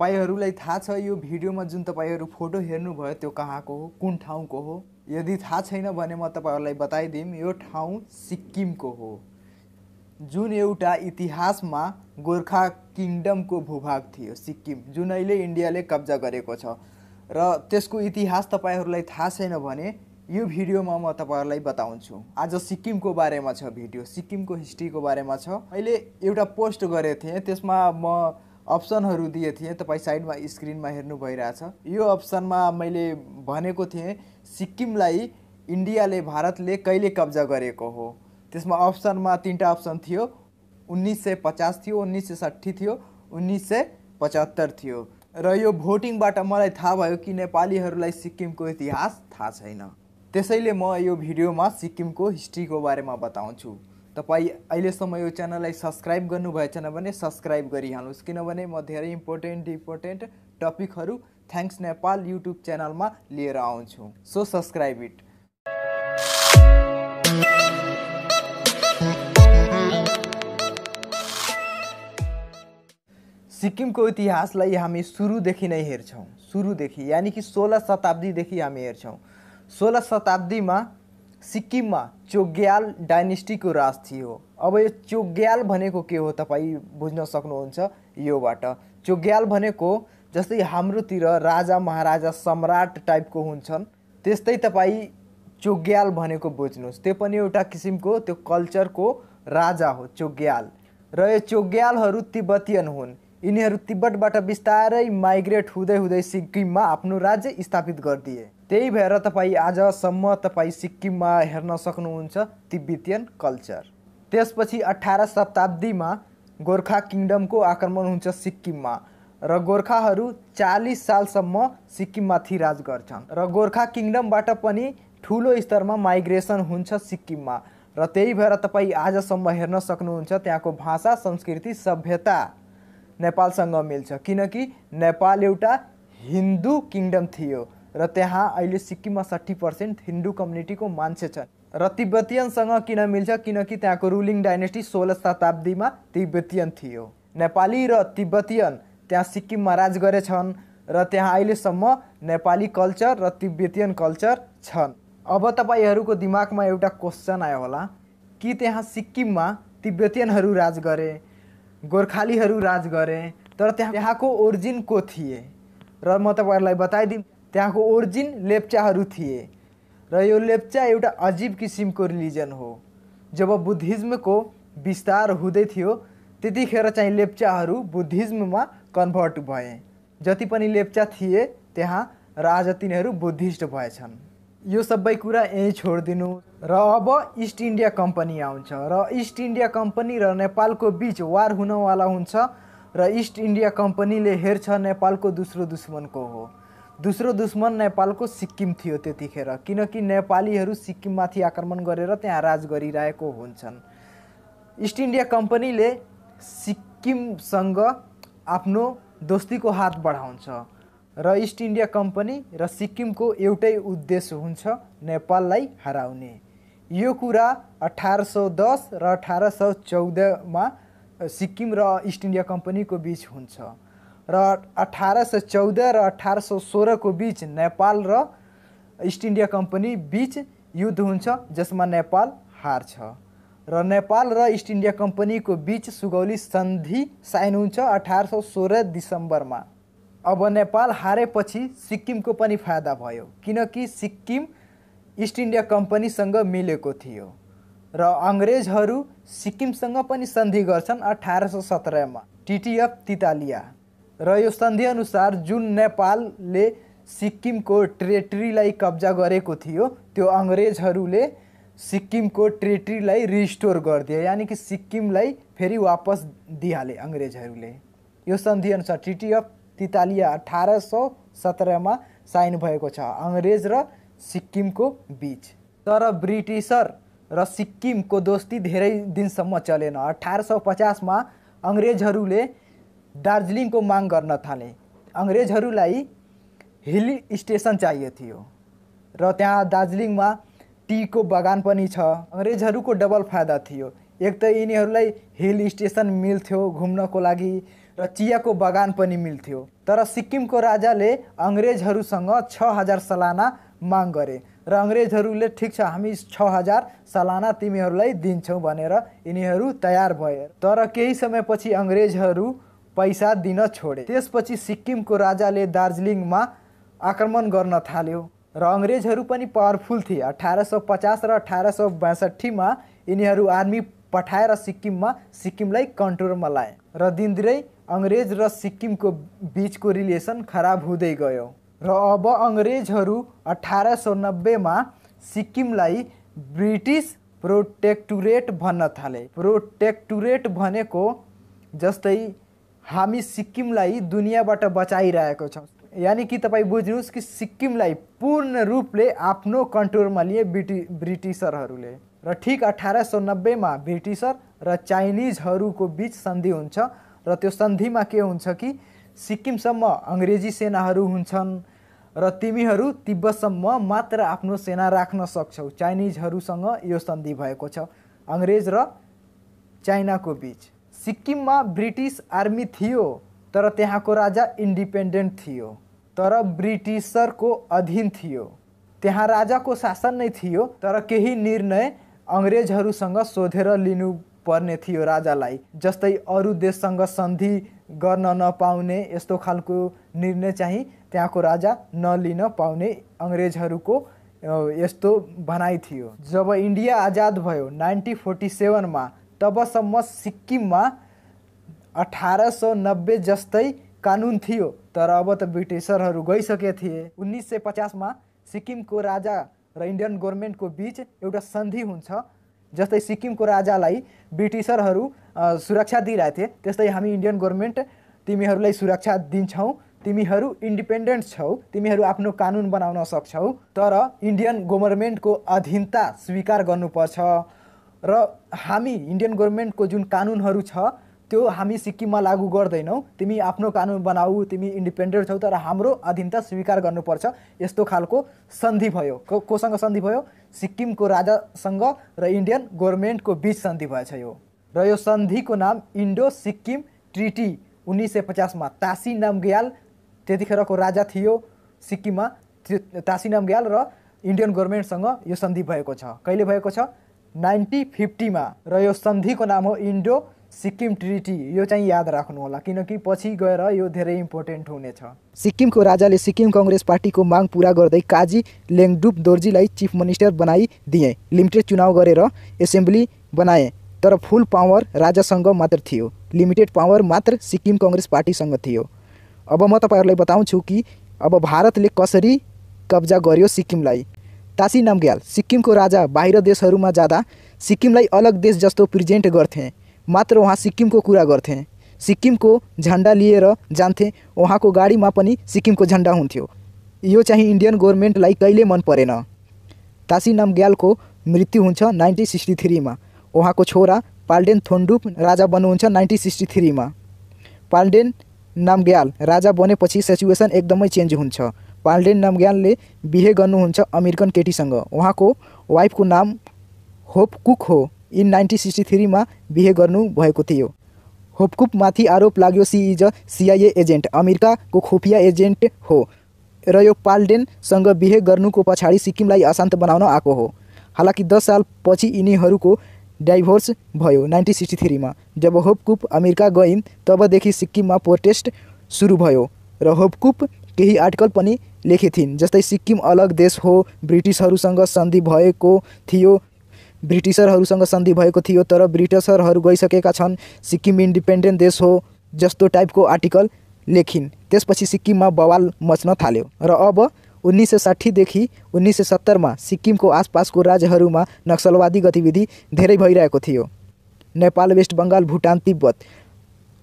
तपाईहरुलाई थाहा छ यो भिडियोमा जुन तपाईहरु फोटो हेर्नुभयो त्यो कहाँको हो, कुन ठाउँको हो? यदि थाहा छैन भने म तपाईहरुलाई बताइदिम, यो ठाउँ सिक्किमको हो, जुन एउटा इतिहासमा गोर्खा किङडमको भूभाग थियो सिक्किम, जुन अहिले इन्डियाले कब्जा गरेको छ। र त्यसको इतिहास तपाईहरुलाई थाहा छैन भने यो भिडियोमा म तपाईहरुलाई बताउँछु। आज सिक्किमको बारेमा छ भिडियो, सिक्किमको हिस्ट्रीको बारेमा छ। मैले एउटा पोस्ट गरेको थिएँ, त्यसमा म अप्सनहरु दिए थिएँ, तपाई साइडमा स्क्रिनमा हेर्नु भइराछ। यो अप्सनमा मैले भनेको थिएँ सिक्किमलाई इन्डियाले भारतले कहिले कब्जा गरेको हो। त्यसमा अप्सनमा तीनटा अप्सन थियो, 1950 थियो, 1960 थियो, 1975 थियो। र यो भोटिङबाट मलाई थाहा भयो कि नेपालीहरुलाई सिक्किमको इतिहास थाहा छैन। त्यसैले म यो भिडियोमा सिक्किमको हिस्ट्रीको बारेमा बताउँछु। तपाई अहिलेसम्म यो च्यानललाई सब्स्क्राइब गर्नुभएछ भने सब्स्क्राइब गरिहाल्नुस्, किनभने म धेरै इम्पोर्टेन्ट टपिकहरु थ्याङ्क्स नेपाल युट्युब च्यानलमा लिएर आउँछु। So subscribe it. सिक्किमको इतिहासलाई हामी सुरुदेखि नै हेर्छौं, सुरुदेखि यानी कि 16 शताब्दीदेखि हामी हेर्छौं। 16 शताब्दीमा सिक्किममा चोग्याल डाइनेस्टीको राज थियो। अब यो चोग्याल भनेको के हो तपाई बुझ्न सक्नुहुन्छ योबाट। चोग्याल भनेको जस्तै हाम्रोतिर राजा महाराजा सम्राट टाइपको हुन्छन्, त्यस्तै तपाई चोग्याल भनेको बुझ्नुस्। त्यो पनि एउटा किसिमको त्यो कल्चरको राजा हो चोग्याल। र यो चोग्यालहरु तिब्बतियन हुन्। यिनीहरु तिब्बतबाट बिस्तारै माइग्रेट हुँदै हुँदै सिक्किममा आफ्नो राज्य स्थापित गरिदिए। त्यही भएर तपाई आजसम्म तपाई सिक्किममा हेर्न सक्नुहुन्छ तिब्बतियन कल्चर। त्यसपछि 18 शताब्दीमा गोर्खा किङडमको आक्रमण हुन्छ सिक्किममा र गोर्खाहरु 40 सालसम्म सिक्किममाथि राज गर्छन्। र गोर्खा किङडमबाट पनि ठूलो स्तरमा माइग्रेसन हुन्छ सिक्किममा। र त्यही भएर तपाई आजसम्म हेर्न सक्नुहुन्छ त्यहाँको भाषा, संस्कृति, सभ्यता नेपालसँग मिल्छ, किनकि नेपाल एउटा हिन्दू किङडम थियो र त्यहाँ अहिले सिक्किममा 60% हिन्दू कम्युनिटीको मान्छे छन्। र तिब्बतियनसँग किन मिल्छ, किनकि त्यहाँको रुलिङ डाइनेस्टी 16 शताब्दीमा तिब्बतियन थियो। नेपाली र तिब्बतियन त्यहाँ सिक्किममा राज गरेछन् र त्यहाँ अहिलेसम्म नेपाली कल्चर र तिब्बतियन कल्चर छन्। अब तपाईहरुको दिमागमा एउटा क्वेशन आयो होला कि त्यहाँ सिक्किममा तिब्बतियनहरु राज गरे, गोर्खालीहरु राज गरे, तर त्यहाँको ओरिजिन को थिए? र म तपाईहरुलाई बताइदिम, त्यहाँको ओरिजिन लेप्चाहरु थिए। र यो लेप्चा एउटा अजीब किसिमको रिलिजन हो। जब बुद्धिज्मको विस्तार हुँदै थियो त्यतिखेर चाहिँ लेप्चाहरु बुद्धिज्ममा कन्भर्ट भए। जति पनि लेप्चा थिए त्यहाँ र आज तिनीहरु बुद्धिस्ट भएछन्। यो सबै कुरा यही छोड्दिनु। र अब ईस्ट इन्डिया कम्पनी आउँछ र ईस्ट इन्डिया कम्पनी र नेपालको बीच वार हुनवाला हुन्छ र ईस्ट इन्डिया कम्पनीले हेर्छ नेपालको दोस्रो दुश्मन को हो। दोस्रो दुश्मन नेपालको सिक्किम थियो त्यतिखेर, किनकि नेपालीहरु सिक्किममाथि आक्रमण गरेर त्यहाँ राज गरिरहेको हुन्छन्। ईस्ट इन्डिया कम्पनीले सिक्किमसँग आफ्नो दोस्तीको हात बढाउँछ र ईस्ट इन्डिया कम्पनी र सिक्किमको एउटै उद्देश्य हुन्छ नेपाललाई हराउने। यो कुरा 1810 र 1814 मा सिक्किम र ईस्ट इन्डिया कम्पनीको बीच हुन्छ र 1814 र 1816 को बीच नेपाल र ईस्ट इन्डिया कम्पनी बीच युद्ध हुन्छ, जसमा नेपाल हार्छ र नेपाल र ईस्ट इन्डिया कम्पनीको बीच सुगौली सन्धि साइन हुन्छ 1816 दिसम्बरमा। अब नेपाल हारेपछि सिक्किमको पनि फाइदा भयो, किनकि सिक्किम ईस्ट इन्डिया कम्पनीसँग मिलेको थियो र अंग्रेजहरु सिक्किमसँग पनि सन्धि गर्छन् 1817 मा, ट्रिटी अफ तितालिया। र यो सन्धि अनुसार जुन नेपालले सिक्किमको टेरिटरीलाई कब्जा गरेको थियो त्यो अंग्रेजहरुले सिक्किमको टेरिटरीलाई रिस्टोर गरिदिए, यानी कि सिक्किमलाई फेरि वापस दिइहाले अंग्रेजहरुले। यो सन्धि अनुसार ट्रिटी अफ तितालिया 1817 मा साइन भएको छ अंग्रेज र सिक्किमको बीच। तर ब्रिटिशर र सिक्किमको दोस्ती धेरै दिनसम्म चलेन। 1850 मा अंग्रेजहरुले दार्जिलिङको माग गर्न थाले। अंग्रेजहरुलाई हिल स्टेशन चाहिए थियो र त्यहाँ दार्जिलिङमा टी को बगान पनि छ। अंग्रेजहरुको डबल फाइदा थियो, एक त यिनीहरूलाई हिल स्टेसन मिल्थ्यो घुम्नको लागि र चियाको बगान पनि मिल्थ्यो। तर सिक्किमको राजाले अङ्ग्रेजहरूसँग 6000 सालाना माग गरे र अङ्ग्रेजहरूले ठिक छ हामी 6000 सालाना तिमीहरूलाई दिन्छौँ भनेर यिनीहरू तयार भए। तर केही समयपछि अङ्ग्रेजहरू पैसा दिन छोडे। त्यसपछि सिक्किमको राजाले दार्जिलिङमा आक्रमण गर्न थाल्यो र अङ्ग्रेजहरू पनि पावरफुल थिए। 1850 र 1862मा यिनीहरू आर्मी पठाएर सिक्किमलाई कन्ट्रोलमा लाए र दिनदिनै अङ्ग्रेज र सिक्किमको बिचको रिलेसन खराब हुँदै गयो र अब अङ्ग्रेजहरू 1890मा सिक्किमलाई ब्रिटिस प्रोटेक्टोरेट भन्न थाले। प्रोटेक्टोरेट भनेको जस्तै हामी सिक्किमलाई दुनियाँबाट बचाइरहेको छौँ, यानि कि तपाईँ बुझ्नुहोस् कि सिक्किमलाई पूर्ण रूपले आफ्नो कन्ट्रोलमा लिए ब्रिटिसरहरूले। र ठिक 1890मा ब्रिटिसर र चाइनिजहरूको बिच सन्धि हुन्छ र त्यो सन्धिमा के हुन्छ कि सिक्किमसम्म अङ्ग्रेजी सेनाहरू हुन्छन् र तिमीहरू तिब्बतसम्म मात्र आफ्नो सेना राख्न सक्छौ। चाइनिजहरूसँग यो सन्धि भएको छ अङ्ग्रेज र चाइनाको बिच। सिक्किममा ब्रिटिस आर्मी थियो तर त्यहाँको राजा इन्डिपेन्डेन्ट थियो तर ब्रिटिसरको अधीन थियो। त्यहाँ राजाको शासन नै थियो तर केही निर्णय अङ्ग्रेजहरूसँग सोधेर लिनुपर्ने थियो राजालाई। जस्तै अरू देशसँग सन्धि गर्न नपाउने यस्तो खालको निर्णय चाहिँ त्यहाँको राजा नलिन पाउने अङ्ग्रेजहरूको यस्तो भनाइ थियो। जब इन्डिया आजाद भयो 1947मा तबसम्म सिक्किममा 1890 जस्तै कानुन थियो तर अब त ब्रिटिसरहरू गइसके थिए। 1950मा सिक्किमको राजा र इन्डियन गभर्मेन्टको बिच एउटा सन्धि हुन्छ। जस्तै सिक्किमको राजालाई ब्रिटिसरहरू सुरक्षा दिइरहेथे त्यस्तै हामी इन्डियन गभर्मेन्ट तिमीहरूलाई सुरक्षा दिन्छौँ, तिमीहरू इन्डिपेन्डेन्ट छौ, तिमीहरू आफ्नो कानुन बनाउन सक्छौ तर इन्डियन गभर्मेन्टको अधीनता स्वीकार गर्नुपर्छ र हामी इन्डियन गभर्मेन्टको जुन कानुनहरू छ त्यो हामी सिक्किममा लागू गर्दैनौँ, तिमी आफ्नो कानुन बनाऊ, तिमी इन्डिपेन्डेन्ट छौ तर हाम्रो अधीनता स्वीकार गर्नुपर्छ। यस्तो खालको सन्धि भयो। कोसँग सन्धि भयो? सिक्किमको राजासँग र इन्डियन गभर्मेन्टको बिच सन्धि भएछ यो। र यो सन्धिको नाम इन्डो सिक्किम ट्रिटी 1950मा तासी नामग्याल त्यतिखेरको राजा थियो सिक्किममा। तासी नामग्याल र इन्डियन गभर्मेन्टसँग यो सन्धि भएको छ। कहिले भएको छ? 1950मा र यो सन्धिको नाम हो इन्डो सिक्किम ट्रिटी। यो चाहिँ याद राख्नु होला किनकि पछि गएर यो धेरै इम्पोर्टेन्ट हुनेछ। सिक्किमको राजाले सिक्किम काङ्ग्रेस पार्टीको माग पुरा गर्दै काजी लेङडुप दोर्जीलाई चिफ मिनिस्टर बनाइदिए। लिमिटेड चुनाव गरेर एसेम्ब्ली बनाए तर फुल पावर राजासँग मात्र थियो, लिमिटेड पावर मात्र सिक्किम काङ्ग्रेस पार्टीसँग थियो। अब म तपाईहरुलाई बताउँछु कि अब भारतले कसरी कब्जा गर्यो सिक्किमलाई। तासी नामग्याल सिक्किमको राजा बाहिर देशहरूमा जाँदा सिक्किमलाई अलग देश जस्तो प्रेजेन्ट गर्थे, मात्र वहाँ सिक्किमको कुरा गर्थे, सिक्किमको झन्डा लिएर जान्थे, वहाँको गाडीमा पनि सिक्किमको झन्डा हुन्थ्यो। यो चाहिँ इन्डियन गभर्मेन्टलाई कहिले मन परेन। तासी नामग्यालको मृत्यु हुन्छ 1963मा। उहाँको छोरा पाल्डेन थोन्डुप राजा बन्नुहुन्छ 1963मा। पाल्डेन नामग्याल राजा बनेपछि सिचुएसन एकदमै चेन्ज हुन्छ। पाल्डेन नामग्यालले बिहे गर्नुहुन्छ अमेरिकन केटीसँग। उहाँको वाइफको नाम होपकुक हो। इन 1963मा बिहे गर्नु भएको थियो। होपकुकमाथि आरोप लाग्यो she is a CIA agent, अमेरिकाको खुफिया एजेन्ट हो र यो पाल्डेनसँग बिहे गर्नुको पछाडि सिक्किमलाई अशान्त बनाउन आएको हो। हालाकि 10 साल पछि यिनीहरूको डाइभोर्स भयो 1963मा। जब होपकुप अमेरिका गइन् तबदेखि सिक्किममा प्रोटेस्ट सुरु भयो र होपकुप केही आर्टिकल पनि लेखेथिन् जस्तै सिक्किम अलग देश हो, ब्रिटिसहरूसँग सन्धि भएको थियो, ब्रिटिसरहरूसँग सन्धि भएको थियो तर ब्रिटिसरहरू गइसकेका छन्, सिक्किम इन्डिपेन्डेन्ट देश हो जस्तो टाइपको आर्टिकल लेखिन्। त्यसपछि सिक्किममा बवाल मच्न थाल्यो र अब 1960 देखि 1970मा सिक्किमको आसपासको राज्यहरूमा नक्सलवादी गतिविधि धेरै भइरहेको थियो। नेपाल, वेस्ट बङ्गाल, भुटान, तिब्बत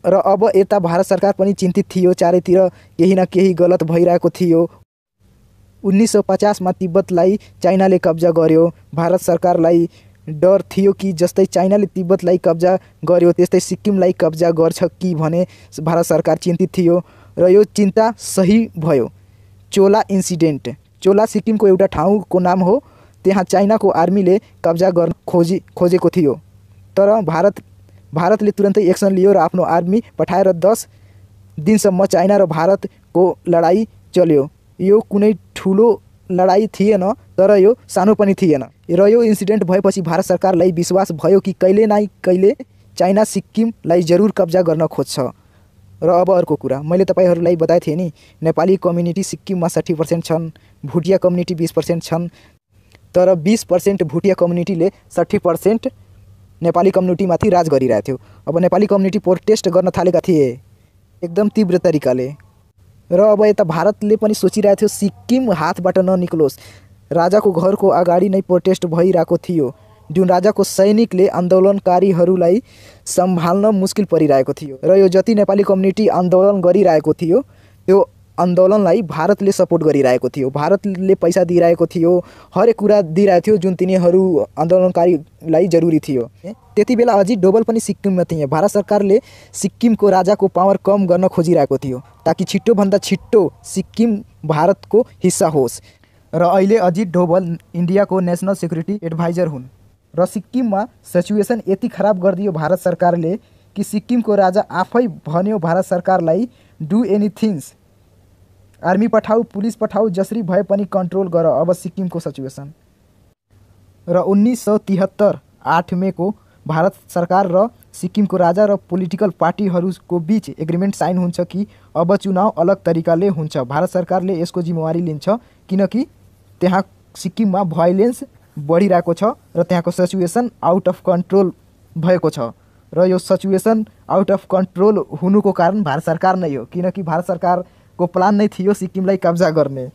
र अब यता भारत सरकार पनि चिन्तित थियो, चारैतिर केही न केही गलत भइरहेको थियो। 1950मा तिब्बतलाई चाइनाले कब्जा गर्यो। भारत सरकारलाई डर थियो कि जस्तै चाइनाले तिब्बतलाई कब्जा गर्यो त्यस्तै सिक्किमलाई कब्जा गर्छ कि भने भारत सरकार चिन्तित थियो र यो चिन्ता सही भयो। चोला इन्सिडेन्ट। चोला सिक्किमको एउटा ठाउँको नाम हो। त्यहाँ चाइनाको आर्मीले कब्जा गर्न खोजेको थियो तर भारतले तुरन्तै एक्सन लियो र आफ्नो आर्मी पठाएर 10 दिनसम्म चाइना र भारतको लडाईँ चल्यो। यो कुनै ठुलो लडाईँ थिएन, तर यो सानो पनि थिएन र यो इन्सिडेन्ट भएपछि भारत सरकारलाई विश्वास भयो कि कहिले न कहिले चाइना सिक्किमलाई जरुर कब्जा गर्न खोज्छ। र अब अर्को कुरा, मैले तपाईहरूलाई बताएको थिएँ नि, नेपाली कम्युनिटी सिक्किममा 60% छन्, भुटिया कम्युनिटी 20% छन्, तर 20% भुटिया कम्युनिटीले 60% नेपाली कम्युनिटीमाथि राज गरिरहेको थियो। अब नेपाली कम्युनिटी प्रोटेस्ट गर्न थालेका थिए एकदम तीव्र तरिकाले र अब यता भारतले पनि सोचिरहेको थियो सिक्किम हातबाट ननिक्लोस्। राजाको घरको अगाडि नै प्रोटेस्ट भइरहेको थियो, जुन राजाको सैनिकले आन्दोलनकारीहरूलाई सम्हाल्न मुस्किल परिरहेको थियो र यो जति नेपाली कम्युनिटी आन्दोलन गरिरहेको थियो त्यो आन्दोलनलाई भारतले सपोर्ट गरिरहेको थियो, भारतले पैसा दिइरहेको थियो, हरेक कुरा दिइरहेको थियो जुन तिनीहरू आन्दोलनकारीलाई जरुरी थियो। त्यति बेला अजित डोभाल पनि सिक्किममा थिए। भारत सरकारले सिक्किमको राजाको पावर कम गर्न खोजिरहेको थियो ताकि छिट्टोभन्दा छिट्टो सिक्किम भारतको हिस्सा होस्। र अहिले अजित डोभाल इन्डियाको नेसनल सेक्युरिटी एडभाइजर हुन् र सिक्किममा सिचुएसन यति खराब गरिदियो भारत सरकारले कि सिक्किमको राजा आफै भन्यो भारत सरकारलाई, डु एनिथिङ्स, आर्मी पठाऊ, पुलिस पठाऊ, जसरी भए पनि कन्ट्रोल गर अब सिक्किमको सिचुएसन। र 1973 8 मेको भारत सरकार र सिक्किमको राजा र पोलिटिकल पार्टीहरूको बीच एग्रिमेन्ट साइन हुन्छ कि अब चुनाव अलग तरिकाले हुन्छ। भारत सरकारले यसको जिम्मेवारी लिन्छ किनकि त्यहाँ सिक्किममा भाइलेन्स बढिरहेको छ र त्यहाँको सिचुएसन आउट अफ कन्ट्रोल भएको छ र यो सिचुएसन आउट अफ कन्ट्रोल हुनुको कारण भारत सरकार नै हो, किनकि भारत सरकारको प्लान नै थियो सिक्किमलाई कब्जा गर्ने।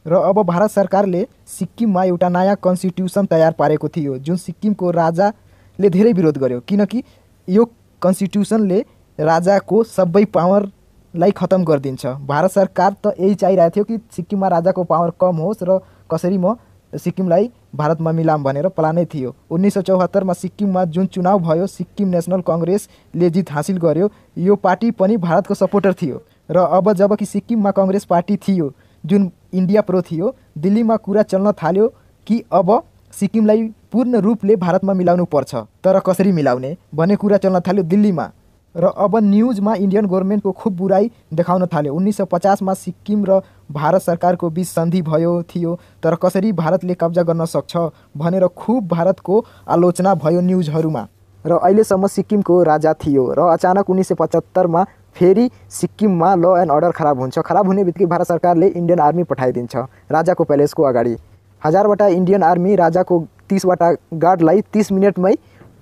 र अब भारत सरकारले सिक्किममा एउटा नयाँ कन्स्टिट्युसन तयार पारेको थियो जुन सिक्किमको राजाले धेरै विरोध गर्यो, किनकि यो कन्स्टिट्युसनले राजाको सबै पावरलाई खतम गरिदिन्छ। भारत सरकार त यही चाहिरहेको थियो कि सिक्किममा राजाको पावर कम होस् र कसरी म सिक्किमलाई भारतमा मिलाम भनेर प्लानै थियो। 1974 मा सिक्किममा जुन चुनाव भयो सिक्किम नेसनल कांग्रेसले जित हासिल गर्यो। यो पार्टी पनि भारतको सपोर्टर थियो र अब जबकि सिक्किममा कांग्रेस पार्टी थियो जुन इन्डिया प्रो थियो, दिल्लीमा कुरा चल्न थाल्यो कि अब सिक्किमलाई पूर्ण रूपले भारतमा मिलाउनु पर्छ, तर कसरी मिलाउने भन्ने कुरा चल्न थाल्यो दिल्लीमा। र अब न्युजमा इन्डियन गभर्नमेन्टको खूब बुराई देखाउन थाल्यो। 1950 मा सिक्किम र भारत सरकारको बीच सन्धि भयो थियो, तर कसरी भारतले कब्जा गर्न सक्छ भनेर खूब भारतको आलोचना भयो न्युजहरूमा। र अहिलेसम्म सिक्किमको राजा थियो र अचानक 1975 मा फेरि सिक्किममा ल एन्ड अर्डर खराब हुन्छ। खराब हुने बित्तिकै भारत सरकारले इन्डियन आर्मी पठाइदिन्छ राजाको प्यालेसको अगाडि। 1000वटा इन्डियन आर्मी राजाको 30वटा गार्डलाई 30 मिनटमै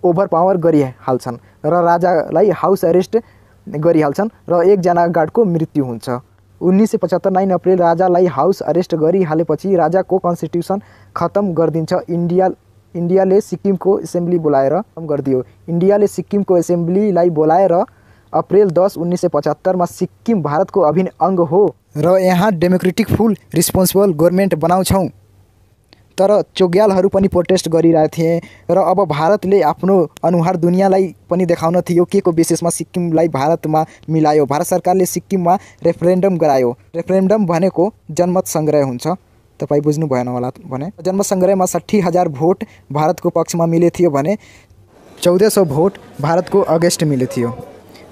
ओभर पावर गरिहाल्छन् र राजालाई हाउस एरेस्ट गरिहाल्छन् र एकजना गार्डको मृत्यु हुन्छ। 1975 9 अप्रिल राजालाई हाउस अरेस्ट गरिहालेपछि राजाको कन्स्टिट्युसन खत्म गरिदिन्छ। इन्डियाले सिक्किमको एसेम्ब्ली बोलाएर गरिदियो। इन्डियाले सिक्किमको एसेम्ब्लीलाई बोलाएर अप्रिल 10 1975 मा सिक्किम भारतको अभिन्न अङ्ग हो र यहाँ डेमोक्रेटिक फुल रिस्पोन्सिबल गभर्नमेन्ट बनाउँछौँ। तर चोग्यालहरू पनि प्रोटेस्ट गरिरहेका थिए र अब भारतले आफ्नो अनुहार दुनियाँलाई पनि देखाउन थियो के को बेसिसमा सिक्किमलाई भारतमा मिलायो। भारत सरकारले सिक्किममा रेफरेन्डम गरायो। रेफरेन्डम भनेको जनमत सङ्ग्रह हुन्छ, तपाईँ बुझ्नु भएन होला भने। जनमत सङ्ग्रहमा 60,000 भोट भारतको पक्षमा मिले थियो भने 1400 भोट भारतको अगेन्स्ट मिले थियो।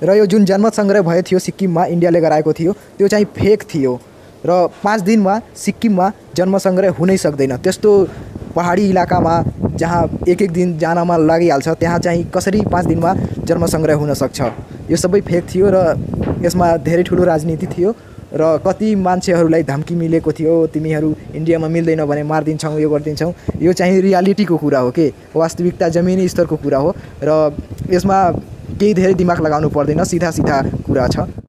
र यो जुन जनमत सङ्ग्रह भयो थियो सिक्किममा इन्डियाले गराएको थियो त्यो चाहिँ फेक थियो र 5 दिनमा सिक्किममा जन्म सङ्ग्रह हुनै सक्दैन। त्यस्तो पहाडी इलाकामा जहाँ एक दिन जानमा लागिहाल्छ त्यहाँ चाहिँ कसरी 5 दिनमा जन्म सङ्ग्रह हुन सक्छ? यो सबै फेक थियो र यसमा धेरै ठुलो राजनीति थियो र कति मान्छेहरूलाई धम्की मिलेको थियो, तिमीहरू इन्डियामा मिल्दैन भने मारिदिन्छौँ, यो गरिदिन्छौँ। यो चाहिँ रियालिटीको कुरा हो के, वास्तविकता जमिनी स्तरको कुरा हो र यसमा केही धेरै दिमाग लगाउनु पर्दैन, सिधा कुरा छ।